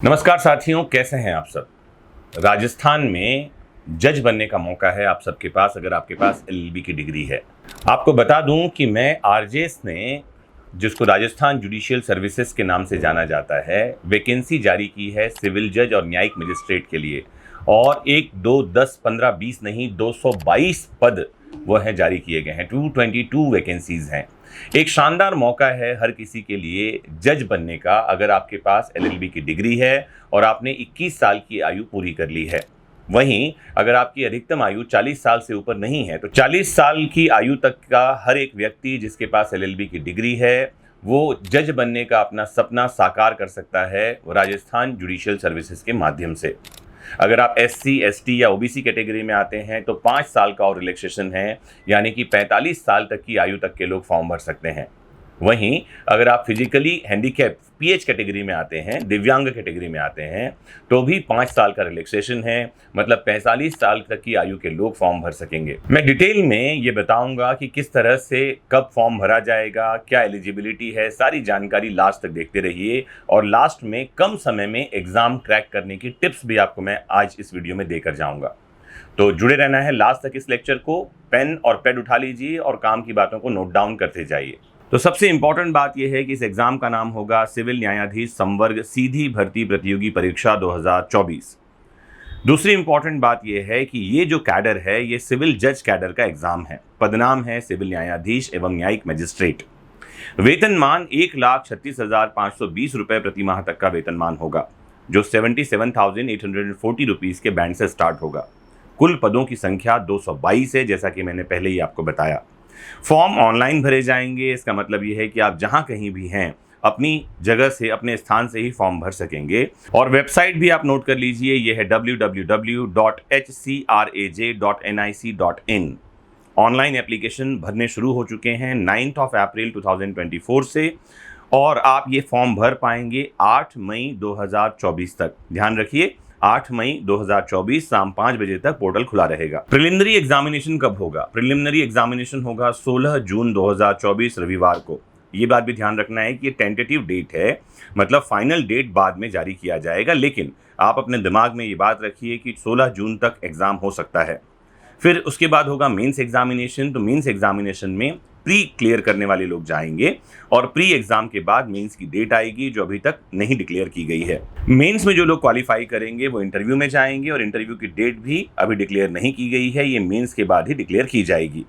नमस्कार साथियों, कैसे हैं आप सब। राजस्थान में जज बनने का मौका है आप सबके पास अगर आपके पास एलएलबी की डिग्री है। आपको बता दूं कि मैं आरजेएस ने, जिसको राजस्थान जुडिशियल सर्विसेज के नाम से जाना जाता है, वैकेंसी जारी की है सिविल जज और न्यायिक मजिस्ट्रेट के लिए। और 1, 2, 10, 15, 20 नहीं, 222 पद वो हैं जारी किए गए हैं। 222 वैकेंसीज हैं। एक शानदार मौका है हर किसी के लिए जज बनने का अगर आपके पास एलएलबी की डिग्री है और आपने 21 साल की आयु पूरी कर ली है। वहीं अगर आपकी अधिकतम आयु 40 साल से ऊपर नहीं है तो 40 साल की आयु तक का हर एक व्यक्ति जिसके पास एलएलबी की डिग्री है वो जज बनने का अपना सपना साकार कर सकता है राजस्थान जुडिशियल सर्विसेज के माध्यम से। अगर आप एससी, एसटी या ओबीसी कैटेगरी में आते हैं तो 5 साल का और रिलैक्सेशन है, यानी कि 45 साल तक की आयु तक के लोग फॉर्म भर सकते हैं। वहीं अगर आप फिजिकली हैंडीकैप पीएच कैटेगरी में आते हैं, दिव्यांग कैटेगरी में आते हैं, तो भी 5 साल का रिलैक्सेशन है, मतलब 45 साल तक की आयु के लोग फॉर्म भर सकेंगे। मैं डिटेल में ये बताऊंगा कि किस तरह से कब फॉर्म भरा जाएगा, क्या एलिजिबिलिटी है, सारी जानकारी लास्ट तक देखते रहिए। और लास्ट में कम समय में एग्जाम क्रैक करने की टिप्स भी आपको मैं आज इस वीडियो में देकर जाऊंगा। तो जुड़े रहना है लास्ट तक इस लेक्चर को। पेन और पैड उठा लीजिए और काम की बातों को नोट डाउन करते जाइए। तो सबसे इंपॉर्टेंट बात यह है कि इस एग्जाम का नाम होगा सिविल न्यायाधीश संवर्ग सीधी भर्ती प्रतियोगी परीक्षा 2024। दूसरी इंपॉर्टेंट बात यह है कि ये जो कैडर है ये सिविल जज कैडर का एग्जाम है। पदनाम है सिविल न्यायाधीश एवं न्यायिक मजिस्ट्रेट। वेतनमान 1,36,520 रुपए प्रति माह तक का वेतनमान होगा, जो 77,840 रुपीज के बैंड से स्टार्ट होगा। कुल पदों की संख्या 222 है, जैसा कि मैंने पहले ही आपको बताया। फॉर्म ऑनलाइन भरे जाएंगे। इसका मतलब ये है कि आप जहां कहीं भी हैं अपनी जगह से, अपने स्थान से ही फॉर्म भर सकेंगे। और वेबसाइट भी आप नोट कर लीजिए, ये है www.hcraj.nic.in। ऑनलाइन एप्लीकेशन भरने शुरू हो चुके हैं 9 अप्रैल 2024 से, और आप ये फॉर्म भर पाएंगे 8 मई 2024 तक। ध्यान रखिए, 8 मई 2024 शाम 5 बजे तक पोर्टल खुला रहेगा। प्रिलिमिनरी एग्जामिनेशन कब होगा? प्रिलिमिनरी एग्जामिनेशन होगा 16 जून 2024 रविवार को। ये बात भी ध्यान रखना है कि ये टेंटेटिव डेट है, मतलब फाइनल डेट बाद में जारी किया जाएगा, लेकिन आप अपने दिमाग में ये बात रखिए कि 16 जून तक एग्जाम हो सकता है। फिर उसके बाद होगा मेंस एग्जामिनेशन। तो मेंस एग्जामिनेशन में प्री क्लियर करने वाले लोग जाएंगे और प्री एग्जाम के बाद मेंस की डेट आएगी जो अभी तक नहीं डिक्लेयर की गई है। मेंस में जो लोग क्वालिफाई करेंगे वो इंटरव्यू में जाएंगे और इंटरव्यू की डेट भी अभी डिक्लेयर नहीं की गई है, ये मेंस के बाद ही डिक्लेयर की जाएगी।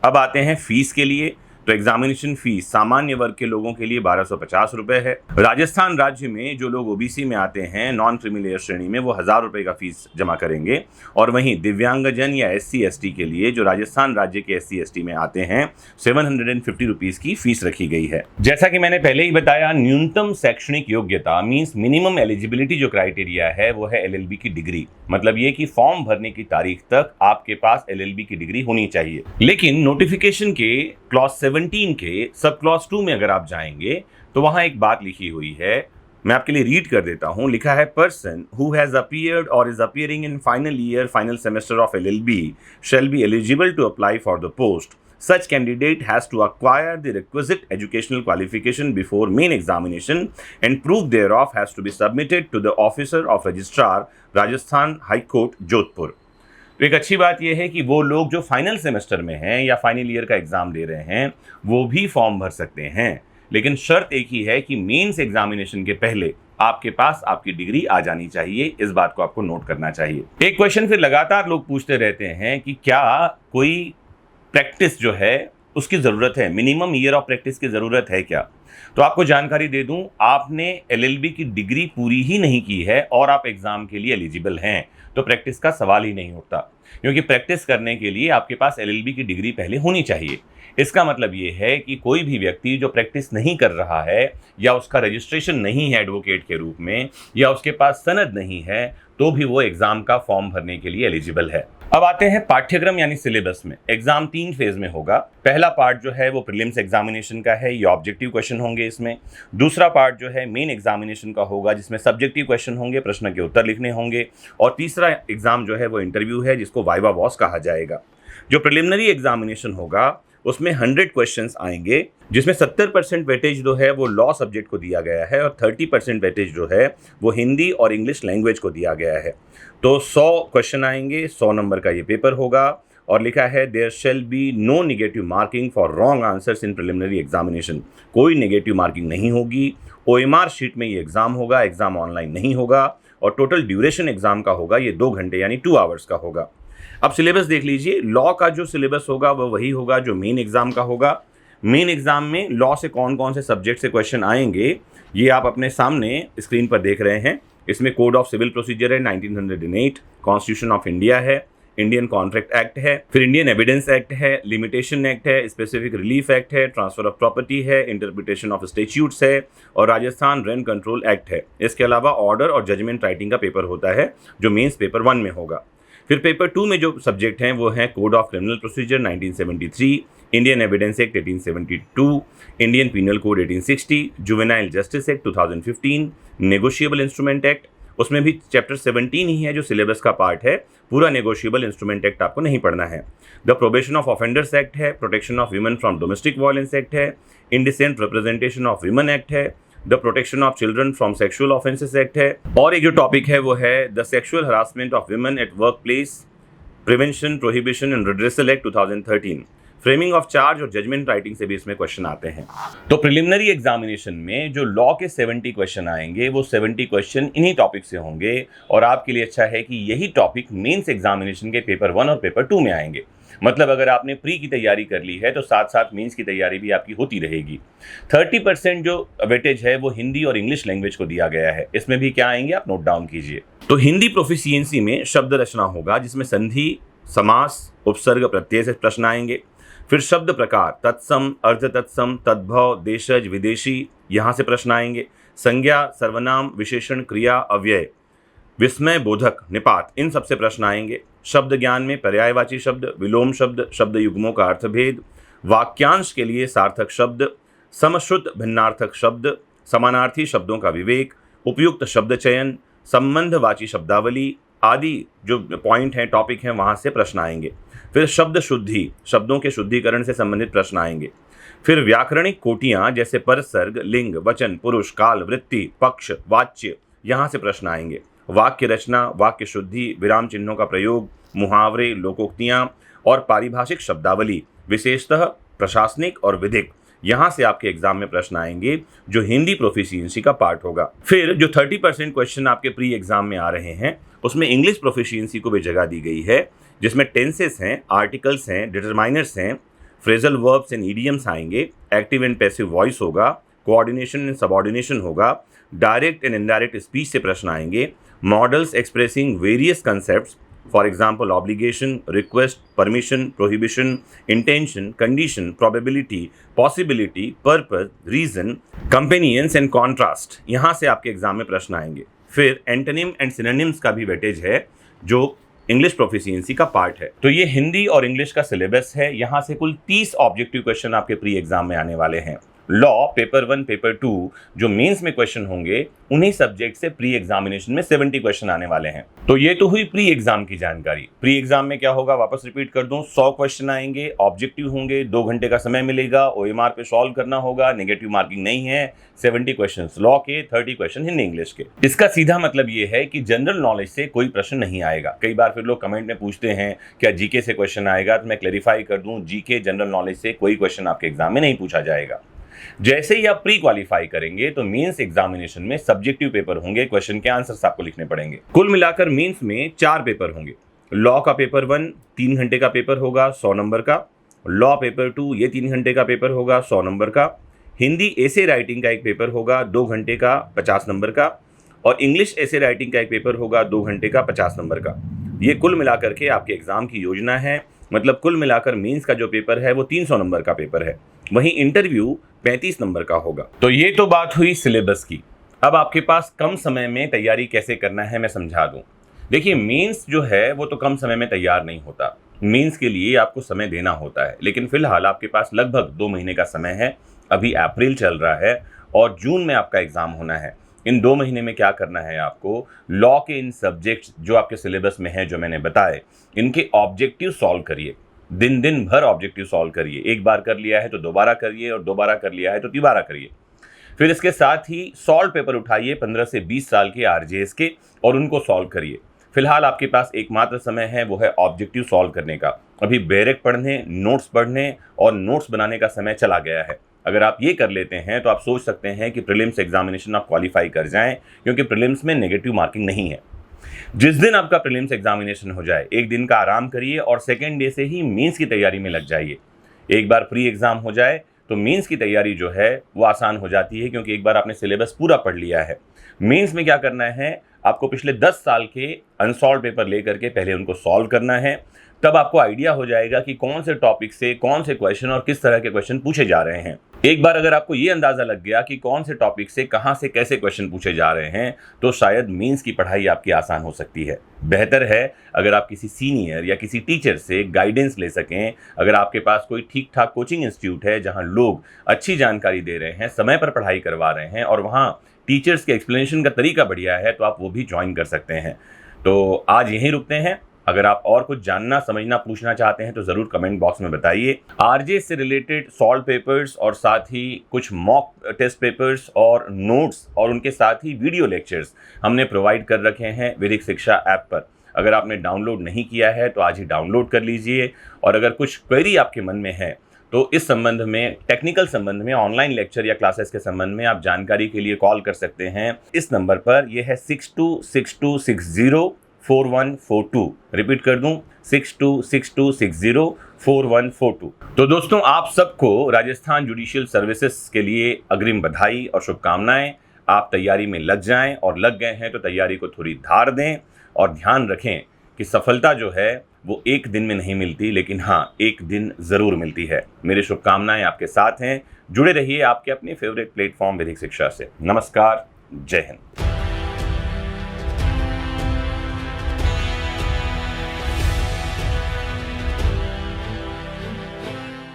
अब आते हैं फीस के लिए। तो एग्जामिनेशन फीस सामान्य वर्ग के लोगों के लिए 1250 रुपए है। राजस्थान राज्य में जो लोग ओबीसी में आते हैं, नॉन क्रीमी श्रेणी में, वो 1000 रुपए का फीस जमा करेंगे। और वहीं दिव्यांगजन या एससी एसटी के लिए, जो राजस्थान राज्य के एससी एसटी में आते हैं, 750 रुपीज की फीस रखी गई है। जैसा कि मैंने पहले ही बताया, न्यूनतम शैक्षणिक योग्यता मीन्स मिनिमम एलिजिबिलिटी जो क्राइटेरिया है वो है एलएलबी की डिग्री। मतलब ये कि फॉर्म भरने की तारीख तक आपके पास एलएलबी की डिग्री होनी चाहिए। लेकिन नोटिफिकेशन के क्लॉज 17 के सब क्लॉज 2 में अगर आप जाएंगे तो वहां एक बात लिखी हुई है, मैं आपके लिए रीड कर देता हूं। लिखा है, पर्सन हु हैज अपीयर्ड और is appearing in final year final semester of LLB shall be eligible to apply for the post. Such candidate has to acquire the requisite educational qualification before main examination and proof thereof has to be submitted to the officer of registrar, Rajasthan High Court, Jodhpur. तो एक अच्छी बात यह है कि वो लोग जो फाइनल सेमेस्टर में हैं या फाइनल ईयर का एग्जाम दे रहे हैं वो भी फॉर्म भर सकते हैं, लेकिन शर्त एक ही है कि मेंस एग्जामिनेशन के पहले आपके पास आपकी डिग्री आ जानी चाहिए। इस बात को आपको नोट करना चाहिए। एक क्वेश्चन फिर लगातार लोग पूछते रहते हैं कि क्या कोई प्रैक्टिस जो है उसकी ज़रूरत है, मिनिमम ईयर ऑफ प्रैक्टिस की ज़रूरत है क्या? तो आपको जानकारी दे दूं, आपने एलएलबी की डिग्री पूरी ही नहीं की है और आप एग्ज़ाम के लिए एलिजिबल हैं तो प्रैक्टिस का सवाल ही नहीं उठता, क्योंकि प्रैक्टिस करने के लिए आपके पास एलएलबी की डिग्री पहले होनी चाहिए। इसका मतलब ये है कि कोई भी व्यक्ति जो प्रैक्टिस नहीं कर रहा है या उसका रजिस्ट्रेशन नहीं है एडवोकेट के रूप में या उसके पास सनद नहीं है तो भी वो एग्जाम का फॉर्म भरने के लिए एलिजिबल है। अब आते हैं पाठ्यक्रम यानी सिलेबस में। एग्जाम 3 फेज में होगा। पहला पार्ट जो है वो प्रीलिम्स एग्जामिनेशन का है, ये ऑब्जेक्टिव क्वेश्चन होंगे इसमें। दूसरा पार्ट जो है मेन एग्जामिनेशन का होगा, जिसमें सब्जेक्टिव क्वेश्चन होंगे, प्रश्न के उत्तर लिखने होंगे। और तीसरा एग्जाम जो है वो इंटरव्यू है, जिसको वाइवा वॉस कहा जाएगा। जो प्रीलिमिनरी एग्जामिनेशन होगा उसमें 100 क्वेश्चंस आएंगे, जिसमें 70% वेटेज जो है वो लॉ सब्जेक्ट को दिया गया है और 30% वेटेज जो है वो हिंदी और इंग्लिश लैंग्वेज को दिया गया है। तो 100 क्वेश्चन आएंगे, 100 नंबर का ये पेपर होगा और लिखा है there shall be no negative marking for wrong answers in preliminary examination. कोई नेगेटिव मार्किंग नहीं होगी। OMR शीट में ये एग्जाम होगा, एग्जाम ऑनलाइन नहीं होगा और टोटल ड्यूरेशन एग्जाम का होगा ये 2 घंटे यानी 2 आवर्स का होगा। अब सिलेबस देख लीजिए, लॉ का जो सिलेबस होगा वो वही होगा जो मेन एग्जाम का होगा। मेन एग्जाम में लॉ से कौन कौन से सब्जेक्ट से क्वेश्चन आएंगे ये आप अपने सामने स्क्रीन पर देख रहे हैं। इसमें कोड ऑफ सिविल प्रोसीजर है 1908, कॉन्स्टिट्यूशन ऑफ इंडिया है, इंडियन कॉन्ट्रैक्ट एक्ट है, फिर इंडियन एविडेंस एक्ट है, लिमिटेशन एक्ट है, स्पेसिफिक रिलीफ एक्ट है, ट्रांसफर ऑफ प्रॉपर्टी है, इंटरप्रिटेशन ऑफ स्टैट्यूट्स है और राजस्थान रेंट कंट्रोल एक्ट है। इसके अलावा ऑर्डर और जजमेंट राइटिंग का पेपर होता है जो मेंस पेपर 1 में होगा। फिर पेपर 2 में जो सब्जेक्ट हैं वो हैं code of criminal procedure 1973, Indian evidence act 1872, Indian penal code 1860, juvenile justice act 2015, negotiable instrument act, उसमें भी चैप्टर 17 ही है जो सिलेबस का पार्ट है, पूरा नेगोशिएबल इंस्ट्रूमेंट एक्ट आपको नहीं पढ़ना है। The probation of offenders act है, protection of women from domestic violence act है, indecent representation of women act है, the protection of children from sexual offences act है और एक जो टॉपिक है वो है the sexual harassment of women at work place prevention prohibition and redressal act 2013। Framing of charge और जजमेंट राइटिंग से भी इसमें क्वेश्चन आते हैं। तो प्रिलिमिनरी एग्जामिनेशन में जो लॉ के 70 क्वेश्चन आएंगे वो 70 क्वेश्चन इन्हीं टॉपिक से होंगे और आपके लिए अच्छा है कि यही टॉपिक मेंस एग्जामिनेशन के पेपर 1 और पेपर 2 में आएंगे। मतलब अगर आपने प्री की तैयारी कर ली है तो साथ साथ मेंस की तैयारी भी आपकी होती रहेगी। 30% जो वेटेज है वो हिंदी और इंग्लिश लैंग्वेज को दिया गया है। इसमें भी क्या आएंगे आप नोट डाउन कीजिए। तो हिंदी प्रोफिशिएंसी में शब्द रचना होगा जिसमें संधि, समास, उपसर्ग, प्रत्यय से प्रश्न आएंगे। फिर शब्द प्रकार तत्सम, अर्ध तत्सम, तद्भव, देशज, विदेशी, यहाँ से प्रश्न आएंगे। संज्ञा, सर्वनाम, विशेषण, क्रिया, अव्यय, विस्मय बोधक, निपात, इन सबसे प्रश्न आएंगे। शब्द ज्ञान में पर्यायवाची शब्द, विलोम शब्द, शब्द युग्मों का अर्थभेद, वाक्यांश के लिए सार्थक शब्द, समश्रुत भिन्नार्थक शब्द, समानार्थी शब्दों का विवेक, उपयुक्त शब्द चयन, संबंधवाची शब्दावली आदि जो पॉइंट हैं, टॉपिक हैं, वहाँ से प्रश्न आएंगे। फिर शब्द शुद्धि, शब्दों के शुद्धिकरण से संबंधित प्रश्न आएंगे। फिर व्याकरणिक कोटियाँ जैसे परसर्ग, लिंग, वचन, पुरुष, काल, वृत्ति, पक्ष, वाच्य, यहाँ से प्रश्न आएंगे। वाक्य रचना, वाक्य शुद्धि, विराम चिन्हों का प्रयोग, मुहावरे, लोकोक्तियाँ और पारिभाषिक शब्दावली, विशेषतः प्रशासनिक और विधिक, यहाँ से आपके एग्जाम में प्रश्न आएंगे जो हिंदी प्रोफिशिएंसी का पार्ट होगा। फिर जो 30% क्वेश्चन आपके प्री एग्जाम में आ रहे हैं उसमें इंग्लिश प्रोफिशिएंसी को भी जगह दी गई है, जिसमें टेंसेस हैं, आर्टिकल्स हैं, डिटरमाइनर्स हैं, फ्रेजल वर्ब्स एंड इडियम्स आएंगे, एक्टिव एंड पैसिव वॉइस होगा, कोऑर्डिनेशन एंड सबऑर्डिनेशन होगा, डायरेक्ट एंड इनडायरेक्ट स्पीच से प्रश्न आएंगे, modals expressing various concepts, for example obligation, request, permission, prohibition, intention, condition, probability, possibility, purpose, reason, companions and contrast, यहाँ से आपके exam में प्रश्न आएंगे। फिर एंटोनिम एंड सिनोनिम्स का भी वेटेज है जो इंग्लिश प्रोफिशिएंसी का पार्ट है। तो ये हिंदी और इंग्लिश का सिलेबस है। यहाँ से कुल 30 ऑब्जेक्टिव क्वेश्चन आपके प्री एग्जाम में आने वाले हैं। लॉ पेपर 1, पेपर 2 जो मेंस में क्वेश्चन होंगे उन्हीं सब्जेक्ट से प्री एग्जामिनेशन में 70 क्वेश्चन आने वाले हैं। तो ये तो हुई प्री एग्जाम की जानकारी। प्री एग्जाम में क्या होगा वापस रिपीट कर दूं, 100 क्वेश्चन आएंगे, ऑब्जेक्टिव होंगे, 2 घंटे का समय मिलेगा, OMR पे सॉल्व करना होगा, नेगेटिव मार्किंग नहीं है, 70 क्वेश्चन लॉ के, 30 क्वेश्चन हिंदी इंग्लिश के। इसका सीधा मतलब ये है कि जनरल नॉलेज से कोई प्रश्न नहीं आएगा। कई बार फिर लोग कमेंट में पूछते हैं क्या जीके से क्वेश्चन आएगा, तो मैं क्लैरिफाई कर दूं, जीके जनरल नॉलेज से कोई क्वेश्चन आपके एग्जाम में नहीं पूछा जाएगा। जैसे ही आप प्री क्वालिफाई करेंगे तो मेंस एग्जामिनेशन में सब्जेक्टिव पेपर होंगे, क्वेश्चन के आंसर्स आपको लिखने पड़ेंगे। कुल मिलाकर मेंस में 4 पेपर होंगे। लॉ का पेपर 1 3 घंटे का पेपर होगा 100 नंबर का, लॉ पेपर 2 ये 3 घंटे का पेपर होगा 100 नंबर का, हिंदी एसे राइटिंग का एक पेपर होगा 2 घंटे का 50 नंबर का, और इंग्लिश एसे राइटिंग का एक पेपर होगा 2 घंटे का 50 नंबर का। ये कुल मिलाकर के आपके एग्जाम की योजना है। मतलब कुल मिलाकर मेंस का जो पेपर है वो 300 नंबर का पेपर है, वहीं इंटरव्यू 35 नंबर का होगा। तो ये तो बात हुई सिलेबस की। अब आपके पास कम समय में तैयारी कैसे करना है मैं समझा दूं। देखिए मेंस जो है वो तो कम समय में तैयार नहीं होता, मेंस के लिए आपको समय देना होता है। लेकिन फिलहाल आपके पास लगभग 2 महीने का समय है। अभी अप्रैल चल रहा है और जून में आपका एग्जाम होना है। इन 2 महीने में क्या करना है आपको, लॉ के इन सब्जेक्ट्स जो आपके सिलेबस में है जो मैंने बताए, इनके ऑब्जेक्टिव सॉल्व करिए। दिन दिन भर ऑब्जेक्टिव सॉल्व करिए। एक बार कर लिया है तो दोबारा करिए, और दोबारा कर लिया है तो तिबारा करिए। फिर इसके साथ ही सॉल्व पेपर उठाइए 15 से 20 साल के आरजेएस के, और उनको सॉल्व करिए। फिलहाल आपके पास एकमात्र समय है, वो है ऑब्जेक्टिव सॉल्व करने का। अभी बैरक पढ़ने, नोट्स पढ़ने और नोट्स बनाने का समय चला गया है। अगर आप ये कर लेते हैं तो आप सोच सकते हैं कि प्रीलिम्स एग्जामिनेशन आप क्वालिफाई कर जाएं, क्योंकि प्रीलिम्स में नेगेटिव मार्किंग नहीं है। जिस दिन आपका प्रीलिम्स एग्जामिनेशन हो जाए, एक दिन का आराम करिए और सेकेंड डे से ही मेंस की तैयारी में लग जाइए। एक बार प्री एग्जाम हो जाए तो मेंस की तैयारी जो है वो आसान हो जाती है, क्योंकि एक बार आपने सिलेबस पूरा पढ़ लिया है। मेंस में क्या करना है, आपको पिछले 10 साल के अनसॉल्व पेपर लेकर के पहले उनको सॉल्व करना है। तब आपको आइडिया हो जाएगा कि कौन से टॉपिक से कौन से क्वेश्चन और किस तरह के क्वेश्चन पूछे जा रहे हैं। एक बार अगर आपको ये अंदाजा लग गया कि कौन से टॉपिक से कहां से कैसे क्वेश्चन पूछे जा रहे हैं, तो शायद मेंस की पढ़ाई आपकी आसान हो सकती है। बेहतर है अगर आप किसी सीनियर या किसी टीचर से गाइडेंस ले सकें। अगर आपके पास कोई ठीक ठाक कोचिंग इंस्टीट्यूट है जहां लोग अच्छी जानकारी दे रहे हैं, समय पर पढ़ाई करवा रहे हैं, और वहां टीचर्स के एक्सप्लेनेशन का तरीका बढ़िया है, तो आप वो भी ज्वाइन कर सकते हैं। तो आज यहीं रुकते हैं। अगर आप और कुछ जानना, समझना, पूछना चाहते हैं तो ज़रूर कमेंट बॉक्स में बताइए। आरजे से रिलेटेड सॉल्व पेपर्स और साथ ही कुछ मॉक टेस्ट पेपर्स और नोट्स और उनके साथ ही वीडियो लेक्चर्स हमने प्रोवाइड कर रखे हैं वैदिक शिक्षा ऐप पर। अगर आपने डाउनलोड नहीं किया है तो आज ही डाउनलोड कर लीजिए। और अगर कुछ क्वेरी आपके मन में है तो इस संबंध में, टेक्निकल संबंध में, ऑनलाइन लेक्चर या क्लासेस के संबंध में आप जानकारी के लिए कॉल कर सकते हैं इस नंबर पर। यह है 6262604142। रिपीट कर दूं, 6262604142। तो दोस्तों, आप सबको राजस्थान जुडिशियल सर्विसेज के लिए अग्रिम बधाई और शुभकामनाएं। आप तैयारी में लग जाएं, और लग गए हैं तो तैयारी को थोड़ी धार दें, और ध्यान रखें कि सफलता जो है वो एक दिन में नहीं मिलती, लेकिन हाँ, एक दिन ज़रूर मिलती है। मेरी शुभकामनाएं आपके साथ हैं। जुड़े रहिए आपके अपने फेवरेट प्लेटफॉर्म वैदिक शिक्षा से। नमस्कार, जय हिंद।